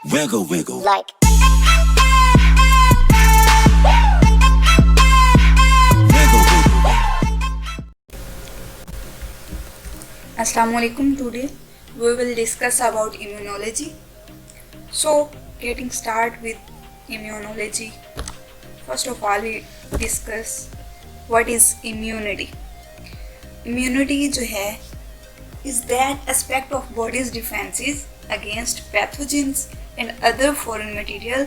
Wiggle, wiggle. like Wiggle, wiggle. Assalamualaikum. Today we will discuss about immunology. So, getting start with immunology. First of all, we discuss what is immunity. Immunity जो है is that aspect of body's defenses against pathogens and other foreign material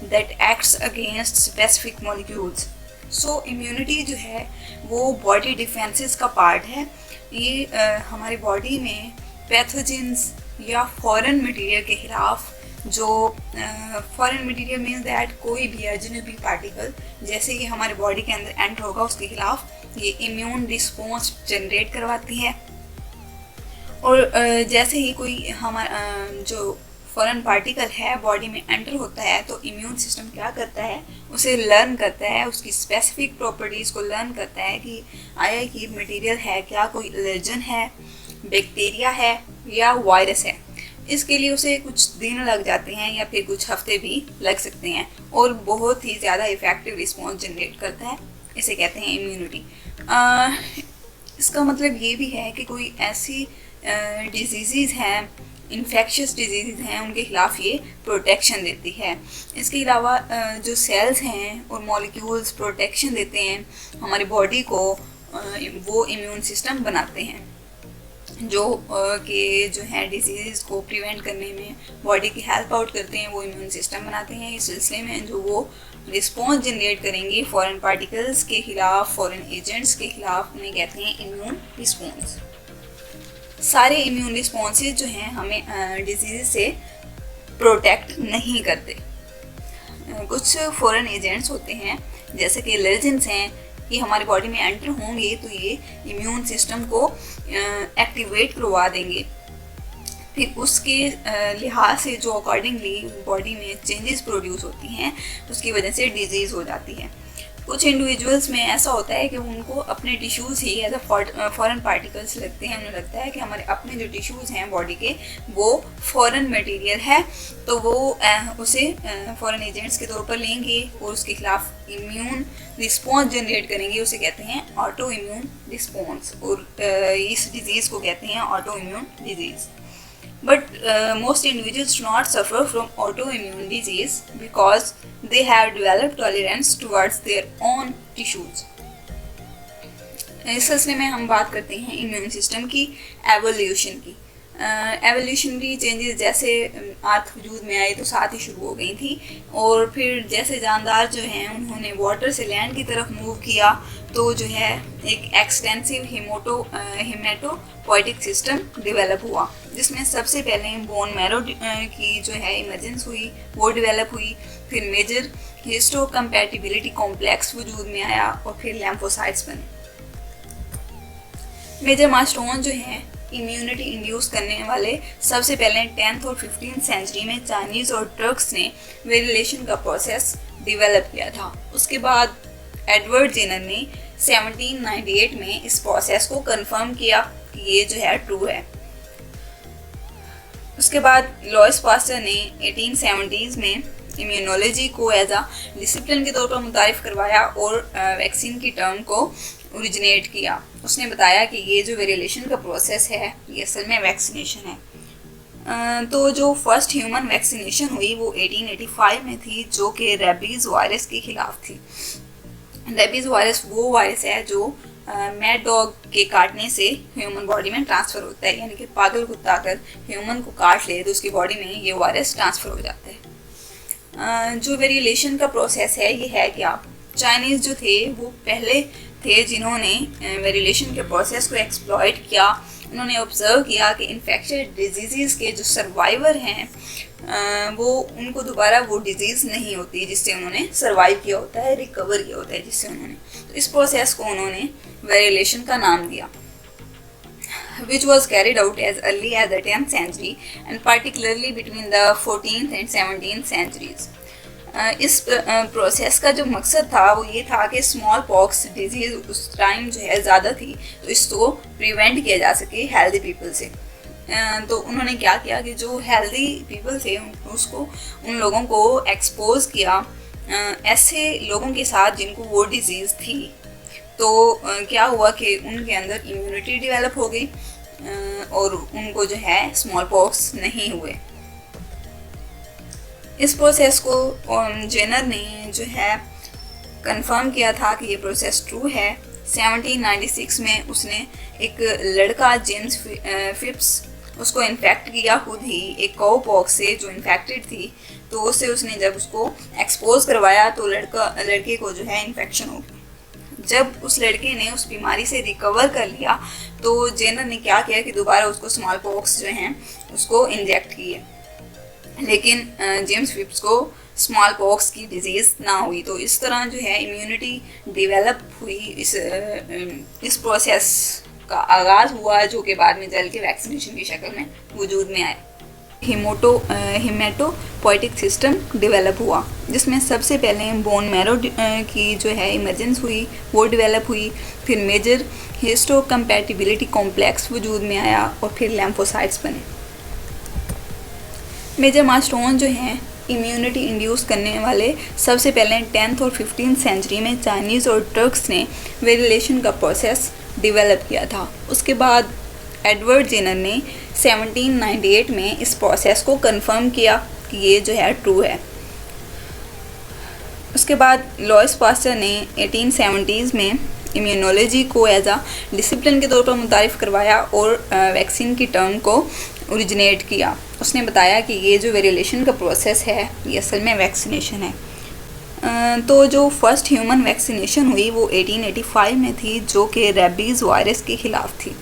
that acts against specific molecules. So immunity जो है वो body defenses का part है. ये हमारी body में पैथोजेंस या फॉरेन मटेरियल के खिलाफ जो फॉरेन मटेरियल मीन्स दैट कोई भी अजनबी पार्टिकल जैसे ही हमारे बॉडी के अंदर एंटर होगा उसके खिलाफ ये इम्यून रिस्पॉन्स जनरेट करवाती है. और जैसे ही कोई हमारा जो फॉरेन पार्टिकल है बॉडी में एंटर होता है तो इम्यून सिस्टम क्या करता है, उसे लर्न करता है, उसकी स्पेसिफिक प्रॉपर्टीज़ को लर्न करता है कि आया कि मटेरियल है क्या, कोई एलर्जन है, बैक्टीरिया है या वायरस है. इसके लिए उसे कुछ दिन लग जाते हैं या फिर कुछ हफ्ते भी लग सकते हैं और बहुत ही ज़्यादा इफ़ेक्टिव रिस्पॉन्स जनरेट करता है. इसे कहते हैं इम्यूनिटी. इसका मतलब ये भी है कि कोई ऐसी डिजीज़ हैं, इन्फेक्शियस डिजीज़ हैं, उनके खिलाफ ये प्रोटेक्शन देती है. इसके अलावा जो सेल्स हैं और मॉलिक्यूल्स प्रोटेक्शन देते हैं हमारी बॉडी को, वो इम्यून सिस्टम बनाते हैं जो जो है डिजीज़ को प्रिवेंट करने में बॉडी की हेल्प आउट करते हैं. वो इम्यून सिस्टम बनाते हैं. इस सिलसिले में जो वो रिस्पॉन्स जनरेट करेंगे फॉरेन पार्टिकल्स के खिलाफ, फॉरेन एजेंट्स के खिलाफ, उन्हें कहते हैं इम्यून रिस्पॉन्स. सारे इम्यून रिस्पॉन्सेज जो हैं हमें डिजीज़ से प्रोटेक्ट नहीं करते. कुछ फॉरेन एजेंट्स होते हैं जैसे कि एलर्जेंस हैं, ये हमारी बॉडी में एंटर होंगे तो ये इम्यून सिस्टम को एक्टिवेट करवा देंगे. फिर उसके लिहाज से जो अकॉर्डिंगली बॉडी में चेंजेस प्रोड्यूस होती हैं उसकी वजह से डिजीज़ हो जाती है. कुछ इंडिविजुअल्स में ऐसा होता है कि उनको अपने टिश्यूज़ ही एज अ फॉरेन पार्टिकल्स लगते हैं. उन्हें लगता है कि हमारे अपने जो टिश्यूज़ हैं बॉडी के वो फॉरेन मटेरियल है, तो वो उसे फॉरेन एजेंट्स के तौर पर लेंगे और उसके खिलाफ इम्यून रिस्पॉन्स जनरेट करेंगे. उसे कहते हैं ऑटो इम्यून रिस्पॉन्स और इस डिज़ीज़ को कहते हैं auto immune disease. But most individuals do not suffer from autoimmune disease because they have developed tolerance towards their own tissues. इस सिलसिले में हम बात करते हैं इम्यून सिस्टम की एवोल्यूशन की. एवोल्यूशनरी चेंजेस जैसे अर्थ वजूद में आई तो साथ ही शुरू हो गई थी और फिर जैसे जानदार जो हैं उन्होंने वाटर से लैंड की तरफ मूव किया तो जो है एक एक्सटेंसिव हिमेटोपोइटिक सिस्टम डेवलप हुआ जिसमें सबसे पहले बोन मैरो की जो है इमर्जेंस हुई, वो डेवलप हुई. फिर मेजर हिस्टोकम्पैटिबिलिटी कॉम्प्लेक्स वजूद में आया और फिर लैम्फोसाइट्स बने. मेजर माइलस्टोन जो हैं इम्यूनिटी इंड्यूस करने वाले सबसे पहले 10th और 15th सेंचुरी में चाइनीज़ और टर्क्स ने वेरिलेशन का प्रोसेस डेवलप किया था. उसके बाद एडवर्ड जेनर ने 1798 में इस प्रोसेस को कंफर्म किया कि ये जो है ट्रू है. उसके बाद लुईस पास्टर ने 1870s में इम्यूनोलॉजी को एज अ डिसिप्लिन के तौर पर मुतारिफ करवाया और वैक्सीन की टर्म को ओरिजिनेट किया. उसने बताया कि ये जो वेरिएशन का प्रोसेस है ये असल में वैक्सीनेशन है. तो जो फर्स्ट ह्यूमन वैक्सीनेशन हुई वो 1885 में थी जो कि रेबीज़ वायरस के खिलाफ थी. रेबीज़ वायरस वो वायरस है जो मैड डॉग के काटने से ह्यूमन बॉडी में ट्रांसफ़र होता है, यानी कि पागल कुत्ता अगर ह्यूमन को काट ले तो उसकी बॉडी में ये वायरस ट्रांसफ़र हो जाता है. जो वेरिएशन का प्रोसेस है ये है कि आप चाइनीज़ जो थे वो पहले थे जिन्होंने वेरिएशन के प्रोसेस को एक्सप्लॉइट किया. उन्होंने ऑब्ज़र्व किया कि इन्फेक्शस डिजीज़ के जो सर्वाइवर हैं वो उनको दोबारा वो डिज़ीज़ नहीं होती जिससे उन्होंने सर्वाइव किया होता है, रिकवर किया होता है जिससे उन्होंने, तो इस प्रोसेस को उन्होंने वेरिएशन का नाम दिया. which was carried out as early as the 10th century and particularly between the 14th and 17th centuries. इस प्रोसेस का जो मकसद था वो ये था कि स्मॉल पॉक्स डिजीज़ उस टाइम जो है ज़्यादा थी तो इसको प्रिवेंट किया जा सके हेल्दी पीपल से. तो उन्होंने क्या किया कि जो हेल्दी पीपल थे उसको उन लोगों को एक्सपोज किया ऐसे लोगों के साथ जिनको वो डिजीज़ थी। तो क्या हुआ कि उनके अंदर इम्यूनिटी डेवलप हो गई और उनको जो है स्मॉल पॉक्स नहीं हुए। इस प्रोसेस को जेनर ने जो है कंफर्म किया था कि ये प्रोसेस ट्रू है। 1796 में उसने एक लड़का जेम्स फिप्स उसको इन्फेक्ट किया खुद ही एक काउ पॉक्स से जो इन्फेक्टेड थी। तो उससे उसने जब उसको एक्सपोज करवाया तो लड़के को जो है इन्फेक्शन हो गई। जब उस लड़के ने उस बीमारी से रिकवर कर लिया तो जेनर ने क्या किया कि दोबारा उसको स्मॉल पॉक्स जो हैं उसको इंजेक्ट किए, लेकिन जेम्स फिप्स को स्मॉल पॉक्स की डिजीज़ ना हुई। तो इस तरह जो है इम्यूनिटी डेवलप हुई। इस प्रोसेस का आगाज़ हुआ जो कि बाद में चल के वैक्सीनेशन की शक्ल में वजूद में आया। हिमेटोपोइटिक सिस्टम डेवलप हुआ जिसमें सबसे पहले बोन मैरो की जो है इमरजेंस हुई वो डेवलप हुई। फिर मेजर हिस्टोकम्पैटिबिलिटी कॉम्प्लेक्स वजूद में आया और फिर लैम्फोसाइट्स बने। मेजर माइलस्टोन जो हैं इम्यूनिटी इंड्यूस करने वाले सबसे पहले 10th और 15th सेंचुरी में चाइनीज़ और टर्क्स ने वेरिएशन का प्रोसेस डेवलप किया था। उसके बाद एडवर्ड जेनर ने 1798 में इस प्रोसेस को कंफर्म किया कि ये जो है ट्रू है। उसके बाद लुईस पास्चर ने 1870s में इम्यूनोलॉजी को एज अ डिसिप्लिन के तौर पर मुतारिफ़ करवाया और वैक्सीन की टर्म को ओरिजिनेट किया। उसने बताया कि ये जो वेरिएशन का प्रोसेस है ये असल में वैक्सीनेशन है। तो जो फर्स्ट ह्यूमन वैक्सीनेशन हुई वो 1885 में थी जो कि रेबीज़ वायरस के ख़िलाफ़ थी।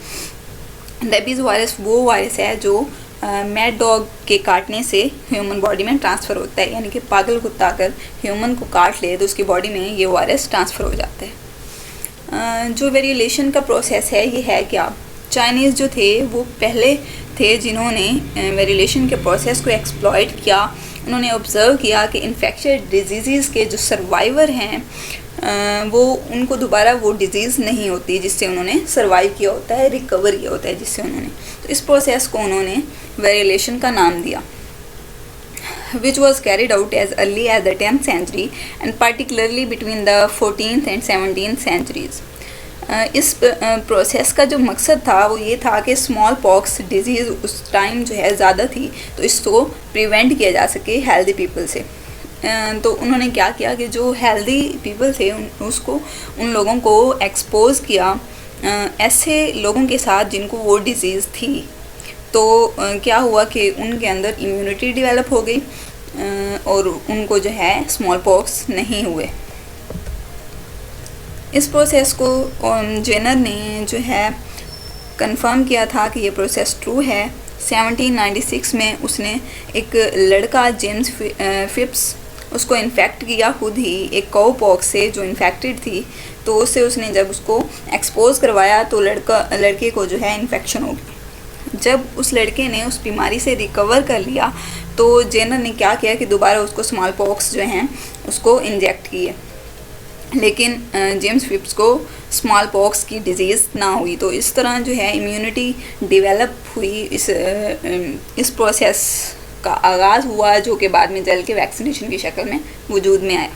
रेबीज़ वायरस वो वायरस है जो मैड डॉग के काटने से ह्यूमन बॉडी में ट्रांसफ़र होता है, यानी कि पागल कुत्ता अगर ह्यूमन को काट ले तो उसकी बॉडी में ये वायरस ट्रांसफ़र हो जाता है। जो वेरिएशन का प्रोसेस है ये है क्या, चाइनीज़ जो थे वो पहले थे जिन्होंने वेरिएशन के प्रोसेस को एक्सप्लॉइट किया। उन्होंने ऑब्ज़र्व किया कि इन्फेक्शड डिजीज़ के जो सर्वाइवर हैं वो उनको दोबारा वो डिज़ीज़ नहीं होती जिससे उन्होंने सर्वाइव किया होता है, रिकवर किया होता है जिससे उन्होंने। तो इस प्रोसेस को उन्होंने वेरिएशन का नाम दिया, which was carried out as early as the 10th century and particularly between the 14th and 17th centuries. इस प्रोसेस का जो मकसद था वो ये था कि स्मॉल पॉक्स डिजीज़ उस टाइम जो है ज़्यादा थी तो इसको प्रिवेंट किया जा सके हेल्दी पीपल से। तो उन्होंने क्या किया कि जो हेल्दी पीपल थे उसको उन लोगों को एक्सपोज किया ऐसे लोगों के साथ जिनको वो डिजीज़ थी। तो क्या हुआ कि उनके अंदर इम्यूनिटी डेवलप हो गई और उनको जो है स्मॉल पॉक्स नहीं हुए। इस प्रोसेस को जेनर ने जो है कंफर्म किया था कि ये प्रोसेस ट्रू है। 1796 में उसने एक लड़का जेम्स फिप्स उसको इन्फेक्ट किया खुद ही एक काउ पॉक्स से जो इन्फेक्टेड थी। तो उससे उसने जब उसको एक्सपोज करवाया तो लड़के को जो है इन्फेक्शन हो गई। जब उस लड़के ने उस बीमारी से रिकवर कर लिया तो जेनर ने क्या किया कि दोबारा उसको स्मॉल पॉक्स जो हैं उसको इंजेक्ट किए, लेकिन जेम्स फिप्स को स्मॉल पॉक्स की डिजीज़ ना हुई। तो इस तरह जो है इम्यूनिटी डेवलप हुई। इस प्रोसेस का आगाज़ हुआ जो कि बाद में चल के वैक्सीनेशन की शक्ल में वजूद में आया।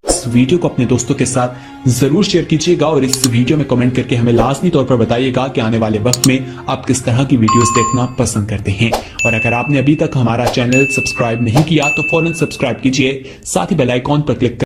इस वीडियो को अपने दोस्तों के साथ जरूर शेयर कीजिएगा और इस वीडियो में कमेंट करके हमें लाजमी तौर पर बताइएगा कि आने वाले वक्त में आप किस तरह की वीडियोस देखना पसंद करते हैं। और अगर आपने अभी तक हमारा चैनल सब्सक्राइब नहीं किया तो फौरन सब्सक्राइब कीजिए, साथ ही बेल आइकॉन पर क्लिक